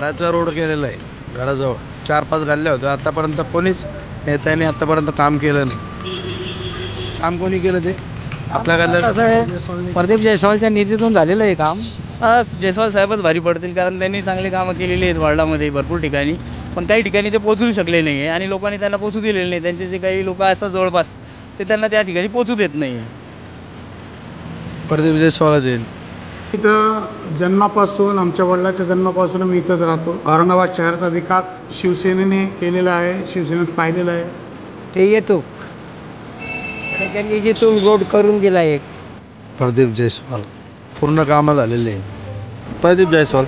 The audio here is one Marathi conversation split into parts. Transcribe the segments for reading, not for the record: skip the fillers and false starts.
घराचा रोड केलेला आहे. घराजवळ 4-5 गल्ल्या होत्या. आतापर्यंत कोणीच नेत्याने आतापर्यंत काम केलं नाही. काम कोणी केलं ते आपल्या गल्ल्यात असं आहे, प्रदीप जयस्वालच्या निधीतून झालेलं आहे काम. जयस्वाल साहेबच भारी पडतील, कारण त्यांनी चांगली कामं केलेली आहेत वर्ल्डामध्ये भरपूर ठिकाणी. पण काही ठिकाणी ते पोचू शकले नाही आहे आणि लोकांनी त्यांना पोचू दिलेले नाही. त्यांचे जे काही लोक असतात जवळपास ते त्यांना त्या ठिकाणी पोचू देत नाही आहे. प्रदीप जयस्वालच येईल. इथं जन्मापासून आमच्या वडिलाच्या जन्मापासून मी इथंच राहतो. औरंगाबाद शहराचा विकास शिवसेनेने केलेला आहे, शिवसेनेत पाहिलेला आहे. ते येतो त्यांनी जिथून रोड करून दिला एक. प्रदीप जयस्वाल पूर्ण कामं झालेले आहे. प्रदीप जयस्वाल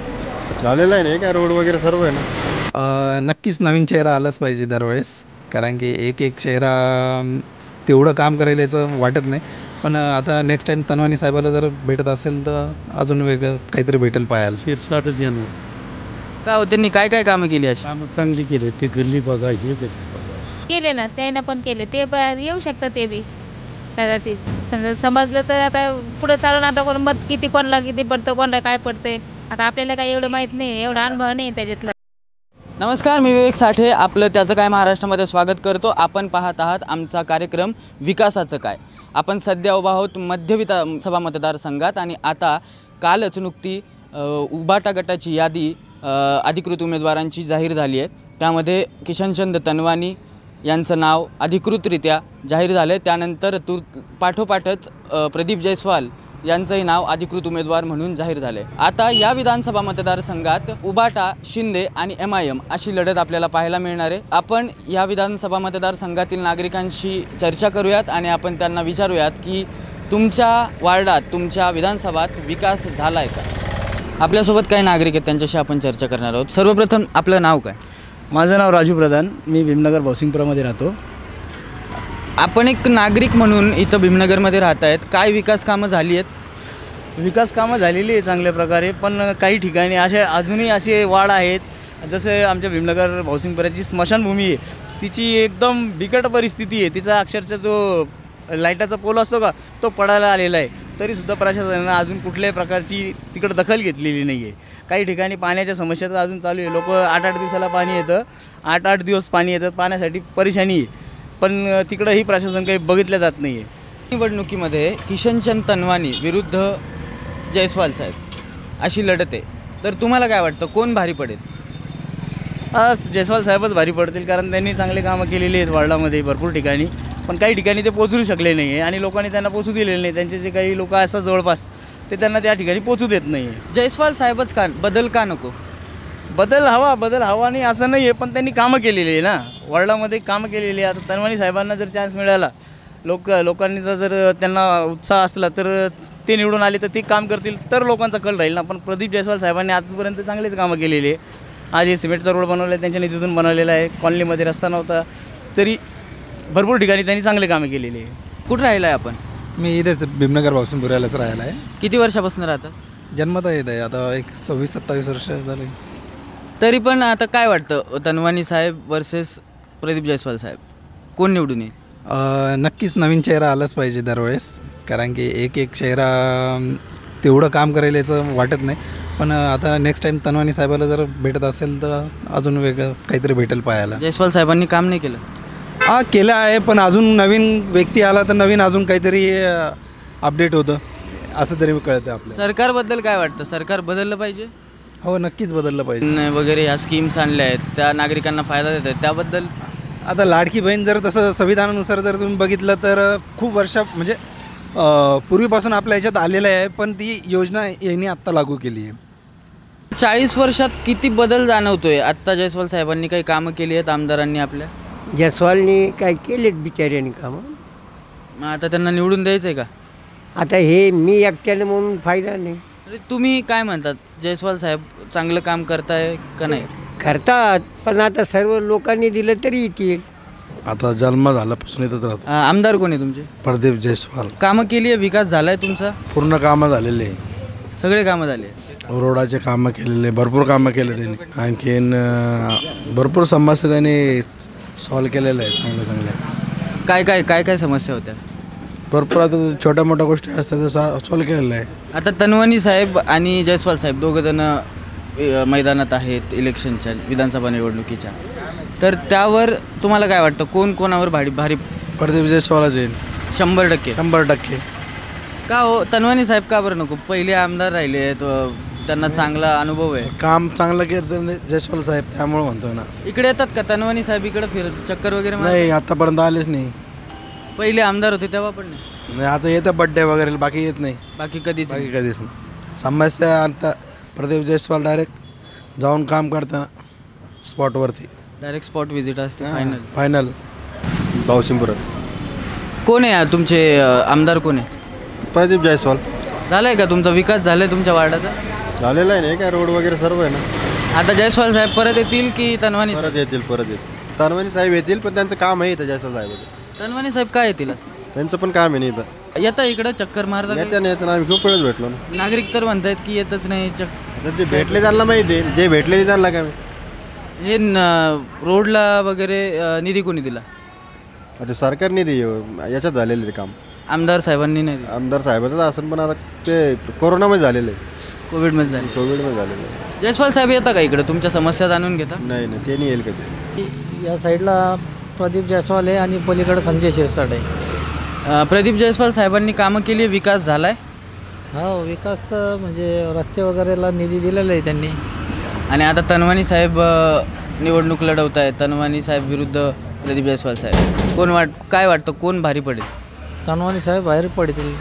झालेलं आहे नाही काय, रोड वगैरे सर्व आहे ना. नक्कीच नवीन चेहरा आलाच पाहिजे दरवेळेस, कारण की एक चेहरा तेवढं काम करायला याचं वाटत नाही. पण आता नेक्स्ट टाईम तनवानी साहेबाला जर भेटत असेल तर अजून वेगळं काहीतरी भेटेल पाहायला. शिरसाटच येणार. का हो, त्यांनी काय काय कामं केली अशी? कामं चांगली केले. ते गल्ली बघा, हे केले ना, त्यानं पण केले. ते येऊ शकतात ते बी कदाचित समजलं तर. आता पुढे चालून आता कोण मत किती कोणाला किती पडतं, कोणाला काय पडतंय, आता आपल्याला काही एवढं माहीत नाही, एवढा अनुभव नाही त्याच्यातला. नमस्कार, मी विवेक साठे आपलं त्याचं काय महाराष्ट्रामध्ये स्वागत करतो. आपण पाहत आहात आमचा कार्यक्रम विकासाचं काय. आपण सध्या उभा आहोत मध्य विधानसभा मतदारसंघात आणि आता कालच नुकती उबाटा गटाची यादी अधिकृत उमेदवारांची जाहीर झाली आहे. त्यामध्ये किशनचंद तनवानी यांचं नाव अधिकृतरित्या जाहीर झालं आहे. त्यानंतर पाठोपाठच प्रदीप जयस्वाल यांचंही नाव अधिकृत उमेदवार म्हणून जाहीर झाले. आता या विधानसभा मतदारसंघात उबाटा, शिंदे आणि MIM अशी लढत आपल्याला पाहायला मिळणार आहे. आपण या विधानसभा मतदारसंघातील नागरिकांशी चर्चा करूयात आणि आपण त्यांना विचारूयात की तुमच्या वार्डात, तुमच्या विधानसभात विकास झाला आहे का. आपल्यासोबत काही नागरिक आहेत, त्यांच्याशी आपण चर्चा करणार आहोत. सर्वप्रथम आपलं नाव काय? माझं नाव राजू प्रधान, मी भीमनगर भाऊसिंगपुरामध्ये राहतो. आपण एक नागरिक म्हणून इथं भीमनगरमध्ये राहत आहेत. काय विकास कामं झाली आहेत? विकास कामं झालेली आहे चांगल्या प्रकारे, पण काही ठिकाणी अजूनही असे वाढ आहेत. जसं आमच्या भीमनगर भाऊसिंगपुराची स्मशानभूमी आहे, तिची एकदम बिकट परिस्थिती आहे. तिचा अक्षरशः जो लाईटाचा पोल असतो का, तो पडायला आलेला आहे. तरीसुद्धा प्रशासनानं अजून कुठल्याही प्रकारची तिकडं दखल घेतलेली नाही आहे. काही ठिकाणी पाण्याच्या समस्या तर अजून चालू आहे. लोक 8-8 दिवसाला पाणी येतं, 8-8 दिवस पाणी येतं, पाण्यासाठी परेशानी आहे. पण तिकडंही प्रशासन काही बघितलं जात नाही आहे. निवडणुकीमध्ये किशनचंद तनवानी विरुद्ध जयस्वाल साहेब अशी लढत आहे, तर तुम्हाला काय वाटतं कोण भारी पडेल? जयस्वाल साहेबच भारी पडतील, कारण त्यांनी चांगली कामं केलेली आहेत वर्ल्डामध्ये भरपूर ठिकाणी. पण काही ठिकाणी ते पोचू शकले नाही आहे आणि लोकांनी त्यांना पोचू दिलेले नाही. त्यांचे जे काही लोक असतात जवळपास ते त्यांना त्या ठिकाणी पोचू देत नाही आहे. जयस्वाल साहेबच का, बदल का नको? बदल हवा नाही असं नाही आहे, पण त्यांनी कामं केलेली आहे ना, वर्ल्डामध्ये कामं केलेली आहे. आता तनवानी साहेबांना जर चान्स मिळाला, लोकांनी जर त्यांना उत्साह असला तर ते निवडून आले तर ते काम करतील, तर लोकांचा कल राहील ना. पण प्रदीप जयस्वाल साहेबांनी आजपर्यंत चांगलेच कामं केलेली आहे. आज हे सिमेंटचा रोड बनवला आहे, त्यांच्या निधीतून बनवलेला आहे. कॉलनीमध्ये रस्ता नव्हता, तरी भरपूर ठिकाणी त्यांनी चांगले कामं केलेली आहे. कुठं राहिला आहे आपण? मी इथेच भीमनगर भाऊसिंगपुरालाच राहायला आहे. किती वर्षापासून राहता? जन्मता येत आहे, आता एक 26-27 वर्ष झाले. तरी पण आता काय वाटतं, तनवानी साहेब वर्सेस प्रदीप जयस्वाल साहेब, कोण निवडून येईल? नक्कीच नवीन चेहरा आलाच पाहिजे दरवेळेस, कारण की एक चेहरा तेवढं काम करायला याचं वाटत नाही. पण आता नेक्स्ट टाईम तनवानी साहेबाला जर भेटत असेल तर अजून वेगळं काहीतरी भेटेल पाहायला. जयस्वाल साहेबांनी काम नाही केलं? केलं आहे, पण अजून नवीन व्यक्ती आला तर नवीन अजून काहीतरी अपडेट होतं असं तरी कळतं आपल्याला. सरकारबद्दल काय वाटतं? सरकार बदललं पाहिजे? हो, नक्कीच बदललं पाहिजे. वगैरे ह्या स्कीम्स आणल्या आहेत, त्या नागरिकांना फायदा देत आहेत, त्याबद्दल? आता लाडकी बहीण जर तसं संविधानानुसार जर तुम्ही बघितलं तर खूप म्हणजे पूर्वीपासून आपल्या ह्याच्यात आलेलं आहे, पण ती योजना यांनी आत्ता लागू केली आहे. 40 वर्षात किती बदल जाणवतोय? आत्ता जयस्वाल साहेबांनी काही कामं केली आहेत आमदारांनी आपल्या? जयस्वालनी काय केलेत बिचाऱ्यांनी कामं, मग आता त्यांना निवडून द्यायचं आहे का? आता हे मी एकट्यानं म्हणून फायदा नाही. तुम्ही काय म्हणतात, जयस्वाल साहेब चांगलं काम करताय का नाही? करतात, पण आता सर्व लोकांनी दिलं तरी येतील. आता जन्म झाल्यापासून इथंच राहतो. आमदार कोण आहे तुमचे? प्रदीप जयस्वाल. कामं केली आहे, विकास झाला आहे तुमचा? पूर्ण कामं झालेले आहे, सगळे कामं झाले. रोडाचे कामं केलेले, भरपूर कामं केले त्यांनी. आणखीन भरपूर समस्या त्यांनी सॉल्व केलेल्या आहे चांगल्या. काय समस्या होत्या? भरपूर आता छोट्या मोठ्या गोष्टी असतात त्या सॉल्व केलेल्या आहे. आता तनवानी साहेब आणि जयस्वाल साहेब दोघं जण मैदानात आहेत इलेक्शनच्या, विधानसभा निवडणुकीच्या, तर त्यावर तुम्हाला काय वाटतं, कोण कोणावर भारी प्रदीप जयस्वालच येईल 100%? 100%. का हो, तनवानी साहेब का बरं नको? पहिले आमदार राहिले आहेत, त्यांना चांगला अनुभव आहे, काम चांगलं केलं जयस्वाल साहेब, त्यामुळे म्हणतो ना. इकडे येतात का तनवानी साहेब? इकडे चक्कर वगैरे नाही, आतापर्यंत आलेच नाही. पहिले आमदार होते तेव्हा पण नाही? नाही, आता येतं बड्डे वगैरे, बाकी येत नाही. बाकी कधीच बाकी कधीच नाही. समस्या आता प्रदीप जयस्वाल डायरेक्ट जाऊन काम करताना स्पॉटवरती, डायरेक्ट स्पॉट व्हिजिट असते. फायनल. भावसिंगपुरात कोण आहे तुमचे आमदार? कोण आहे? प्रदीप जयस्वाल. झाला आहे का तुमचा विकास? झाला आहे तुमच्या वार्डाचा? झालेला आहे नाही काय, रोड वगैरे सर्व आहे ना. आता जयस्वाल साहेब परत येतील की तनवानी साहेब? परत येतील. तनवानी साहेब येतील, पण त्यांचं काम आहे इथं जयस्वाल साहेब. तनवानी साहेब काय येतील असं? त्यांचं पण काम आहे नाही इथं. येता इकडं चक्कर मारता? येत्या आम्ही खूप वेळेस भेटलो ना. नागरिक तर म्हणतायत की येतच नाही. जे भेटले त्यांना माहिती आहे, जे भेटले नाही त्यांना काय. हे रोडला वगैरे निधी कोणी दिला? आता सरकार निधी याच्यात झालेलं ते काम, आमदार साहेबांनी नाही दिला. आमदार साहेबाचं असं, पण आता ते कोरोनामध्ये झालेलं आहे, कोविडमध्ये झाले. कोविडमध्ये झालेलं आहे. जयस्वाल साहेब येता का इकडं? तुमच्या समस्या जाणून घेता? नाही, ते नाही येईल कधी. या साईडला प्रदीप जयस्वाल आहे आणि पलीकडे संजय शिरसाट आहे. प्रदीप जयस्वाल साहेबांनी कामं केली, विकास झाला आहे? हो, विकास तर म्हणजे रस्ते वगैरेला निधी दिलेला आहे त्यांनी. आणि आता तनवानी साहेब निवडणूक लढवत आहेत. तनवानी साहेब विरुद्ध प्रदीप जयस्वाल साहेब, काय वाटतं कोण भारी पडेल? तनवानी साहेब बाहेर पडतील.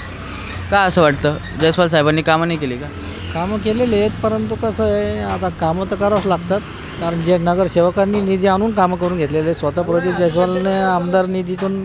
का असं वाटतं? जयस्वाल साहेबांनी कामं नाही केली का? कामं केलेले आहेत, परंतु कसं आहे, आता कामं तर करावंच लागतात, कारण जे नगरसेवकांनी निधी आणून कामं करून घेतलेले आहे. स्वतः प्रदीप जयस्वालने आमदार निधीतून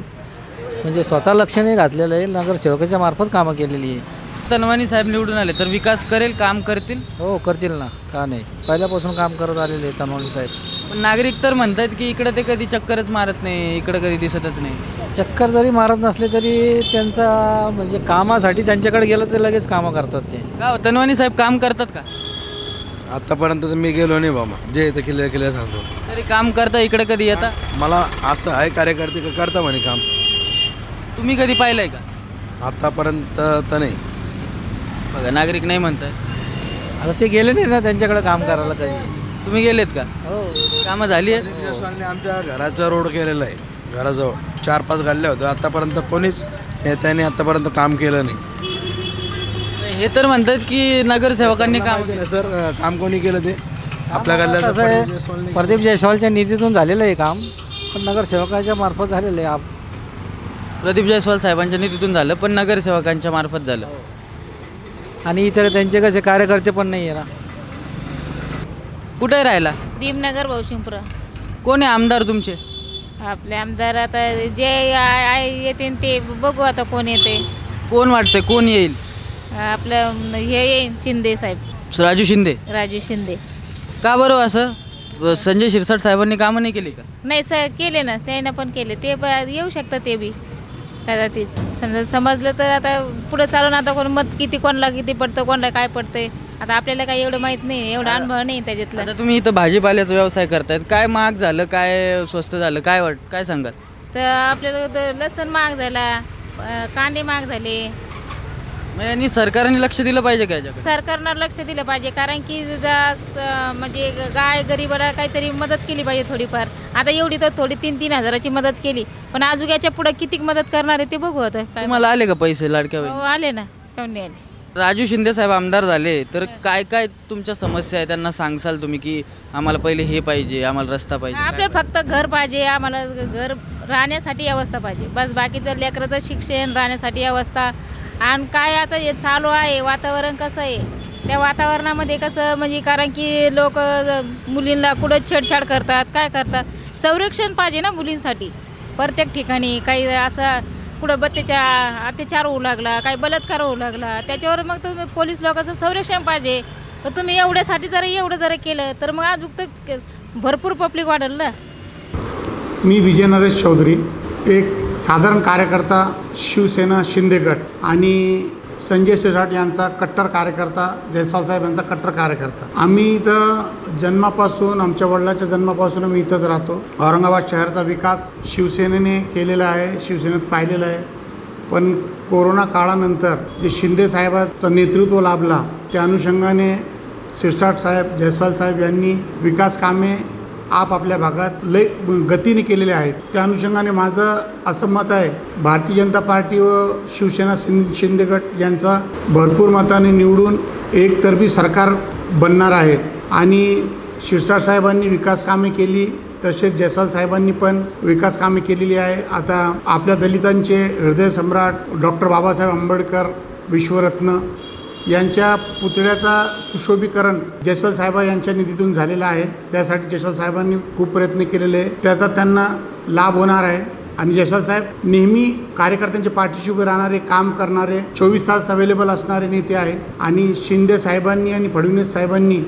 म्हणजे स्वतः लक्ष नाही घातलेलं आहे, नगरसेवकाच्या मार्फत कामं केलेली आहे. तनवानी साहेब निवडून आले तर विकास करेल, काम करतील? हो, करतील ना, का नाही. पहिल्यापासून काम करत आलेले आहे तनवानी साहेब. पण नागरिक तर म्हणतात की इकडं ते कधी चक्करच मारत नाही, इकडं कधी दिसतच नाही. चक्कर जरी मारत नसले तरी त्यांचा म्हणजे कामासाठी त्यांच्याकडे गेलं तर लगेच कामं करतात ते. का तनवानी साहेब काम करतात का? आतापर्यंत तर मी गेलो नाही बाबा, जे इथं केलं सांगतो. तरी काम करता, इकडे कधी येता? मला असं आहे, कार्यकर्ते का करता म्हणे काम. तुम्ही कधी पाहिलंय का? आतापर्यंत तर नाही. बघा, नागरिक नाही म्हणताय. आता ते गेले नाही ना त्यांच्याकडे काम करायला कधी. तुम्ही गेलेत का? हो, कामं झाली आहेत? जयस्वालने आमच्या घराचा रोड केलेला आहे, घराजवळ 4-5 गल्ल्या होत्या. आतापर्यंत कोणीच नेत्याने आतापर्यंत काम केलं नाही. हे तर म्हणतात की नगरसेवकांनी काम माहिती नाही सर, काम कोणी केलं ते आपल्या गल्ल्यात? कसं आहे, प्रदीप जयस्वालच्या निधीतून झालेलं आहे काम, पण नगरसेवकाच्या मार्फत झालेलं आहे. प्रदीप जयस्वाल साहेबांच्या निधीतून झालं, पण नगरसेवकांच्या मार्फत झालं. आणि इतर त्यांचे कसे कार्यकर्ते पण नाही आहे ना. कुठे राहिला? भीमनगर भावसिंगपुरा. कोण आहे आमदार तुमचे? आपले आमदार आता जे येते ते बघू, आता कोण येते. कोण वाटतंय कोण येईल? आपलं हे येईल शिंदे साहेब, राजू शिंदे. राजू शिंदे. का बरं असं? संजय शिरसाट साहेबांनी कामं नाही केली का? नाही सर, केले ना, त्यानं पण केले. ते येऊ शकतं ते बी कदाचित. समजलं तर आता पुढं चालून आता कोण मत किती, कोणाला किती पडतं, कोणाला काय पडतंय, आता आपल्याला काही एवढं माहीत नाही, एवढा अनुभव नाही त्याच्यातला. आता तुम्ही इथं भाजीपाल्याचा व्यवसाय करतायत, काय महाग झालं, काय स्वस्त झालं, काय सांगाल? तर आपल्याला लसूण महाग झाला, कांदे महाग झाले. मग यांनी सरकारने लक्ष दिलं पाहिजे का याच्याकडे? सरकारनं लक्ष दिलं पाहिजे, कारण की म्हणजे गाय गरिबाला काहीतरी मदत केली पाहिजे थोडीफार. आता एवढी तर थोडी 3-3 हजाराची मदत केली, पण आजूबाजूच्या पुढं किती मदत करणार आहे ते बघू. आता काय तुम्हाला आले का पैसे लाडक्या बहिणी? आले ना, काऊन नाही आले. राजू शिंदे साहेब आमदार झाले तर काय काय तुमच्या समस्या आहे त्यांना सांगसाल तुम्ही की आम्हाला पहिले हे पाहिजे, आम्हाला रस्ता पाहिजे? आपल्याला फक्त घर पाहिजे, आम्हाला घर राहण्यासाठी व्यवस्था पाहिजे बस. बाकीचं लेकराचं शिक्षण, राहण्यासाठी व्यवस्था. आणि काय आता हे चालू आहे, वातावरण कसं आहे, त्या वातावरणामध्ये कसं म्हणजे, कारण की लोक मुलींना कुठं छेडछाड करतात, काय करतात. संरक्षण पाहिजे ना मुलींसाठी प्रत्येक ठिकाणी. काही असं कुठं अत्याचार होऊ लागला, काही बलात्कार होऊ लागला, त्याच्यावर मग तुम्ही पोलीस लोकांचं संरक्षण पाहिजे. तर तुम्ही एवढ्यासाठी एवढं जरा केलं तर मग अजून तर भरपूर पब्लिक वाढेल ना. मी विजय नरेश चौधरी, एक साधारण कार्यकर्ता, शिवसेना शिंदे गट आणि संजय शिरसाट यांचा कट्टर कार्यकर्ता, जयस्वाल साहेब यांचा कट्टर कार्यकर्ता. आम्ही इथं जन्मापासून, आमच्या वडिलाच्या जन्मापासून मी इथंच राहतो. औरंगाबाद शहराचा विकास शिवसेनेने केलेला आहे, शिवसेनेत पाहिलेला आहे. पण कोरोना काळानंतर जे शिंदे साहेबांचं नेतृत्व लाभला त्या अनुषंगाने शिरसाट साहेब, जयस्वाल साहेब यांनी विकास कामे आपल्या भागात लय गतीने केलेले आहेत. त्या अनुषंगाने माझं असं मत आहे, भारतीय जनता पार्टी व शिवसेना शिंदे गट यांचा भरपूर मताने निवडून एकतर्फी सरकार बनणार आहे. आणि शिरसाट साहेबांनी विकास कामे केली, तसेच जयस्वाल साहेबांनी पण विकास कामे केलेली आहे. आता आपल्या दलितांचे हृदय सम्राट डॉक्टर बाबासाहेब आंबेडकर विश्वरत्न यांच्या पुतळ्याचा सुशोभीकरण जयस्वाल साहेब यांच्या निधीतून झालेला आहे. त्यासाठी जयस्वाल साहेबांनी खूप प्रयत्न केलेले आहे, त्याचा त्यांना लाभ होणार आहे. आणि जयस्वाल साहेब नेहमी कार्यकर्त्यांच्या पाठीशी उभे राहणारे, काम करणारे, 24 तास अवेलेबल असणारे नेते आहेत. आणि शिंदे साहेबांनी आणि फडणवीस साहेबांनी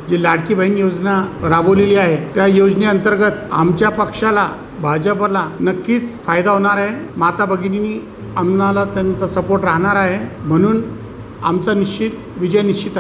जी लाडकी बहीण योजना राबवलेली आहे, त्या योजनेअंतर्गत आमच्या पक्षाला, भाजपला नक्कीच फायदा होणार आहे. माता भगिनींनी आम्हाला त्यांचा सपोर्ट राहणार आहे, म्हणून आमचा विजय निश्चित आहे.